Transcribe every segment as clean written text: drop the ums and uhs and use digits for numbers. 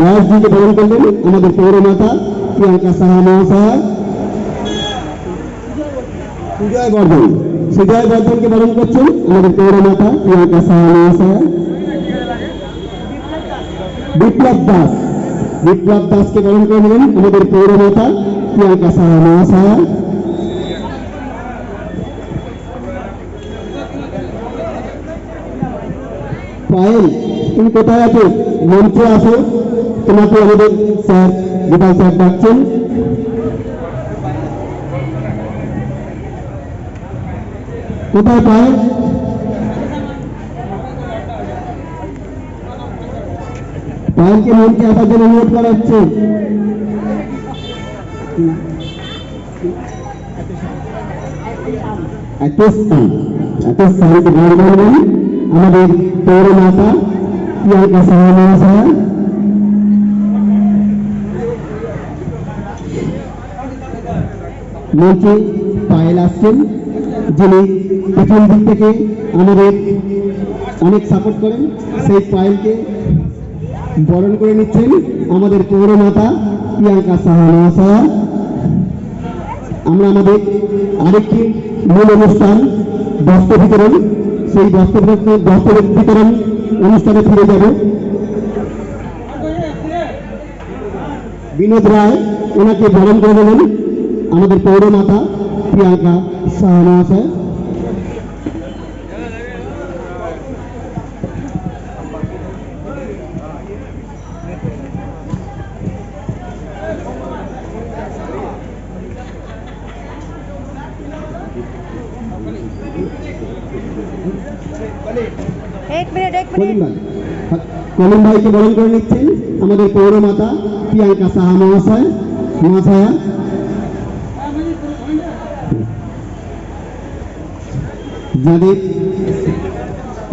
ব্যাস দিকে বরণ করলেন আমাদের পৌরমাতা প্রিয়াঙ্কা সাহা মহাশয়া। সুজয় বর্ধনকে বরণ করছেন আমাদের পৌরমাতা প্রিয়াঙ্কা সাহা মহাশয়া। বিপ্লব দাসকে বরণ করে নেবেন আমাদের পৌরমাতা প্রিয়াঙ্কা সাহা মহাশয়া। পায়েল, তুমি কোথায় আছো? মঞ্চে আসো, তোমাকে আমাদের স্যার গোপাল স্যার ডাকছেন। কোথায় পায়েল? পায়েলকে মঞ্চে আসার জন্য অনুরোধ করা হচ্ছে। এত স্থানকে গ্রহণ করবেন আমাদের পৌরমাতা প্রিয়াঙ্কা সাহা মহাশয়া। মঞ্চে পায়েল আসছেন, যিনি প্রথম দিক থেকে আমাদের অনেক সাপোর্ট করেন। সেই পায়েলকে বরণ করে নিচ্ছেন আমাদের পৌরমাতা প্রিয়াঙ্কা সাহা মহাশয়া। আমরা আমাদের আরেকটি মূল অনুষ্ঠান বস্ত্র বিতরণ, সেই বস্ত্র বিতরণ অনুষ্ঠানে ফিরে যাব। বিনোদ রায় ওনাকে বরণ করে দেবেন আমাদের পৌরমাতা প্রিয়াঙ্কা সাহা মহাশয়। কলিম ভাইকে বরণ করে নিচ্ছেন আমাদের পৌরমাতা প্রিয়াঙ্কা সাহা মহাশয়া।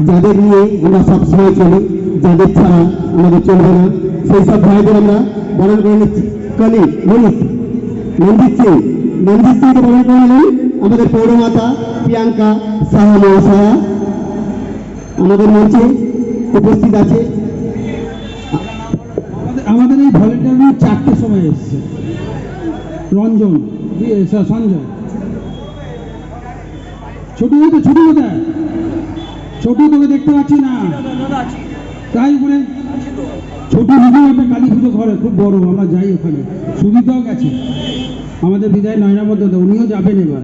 যাদের নিয়ে আমরা সবসময় চলি, যাদের ছাড়া আমাদের চলবে না, সেই সব ভাইদের আমরা বরণ করে নিচ্ছি। মঞ্জিত সিংকে বরণ করে নিলেন আমাদের পৌরমাতা প্রিয়াঙ্কা সাহা মহাশয়া। আমাদের মঞ্চে উপস্থিত আছে। আমাদের এই ভলেন্টিয়ার 4টের সময় এসছে। রঞ্জন, সঞ্জয়, ছোট কোথায়? ছোট তোকে দেখতে পাচ্ছি না। তাই বলে ছোট নিজেও একটা কালী পুজো ঘরে খুব বড়, আমরা যাই ওখানে। সুবিধাও গেছে আমাদের বিদায় নয়নাবদ্ধ, উনিও যাবেন এবার।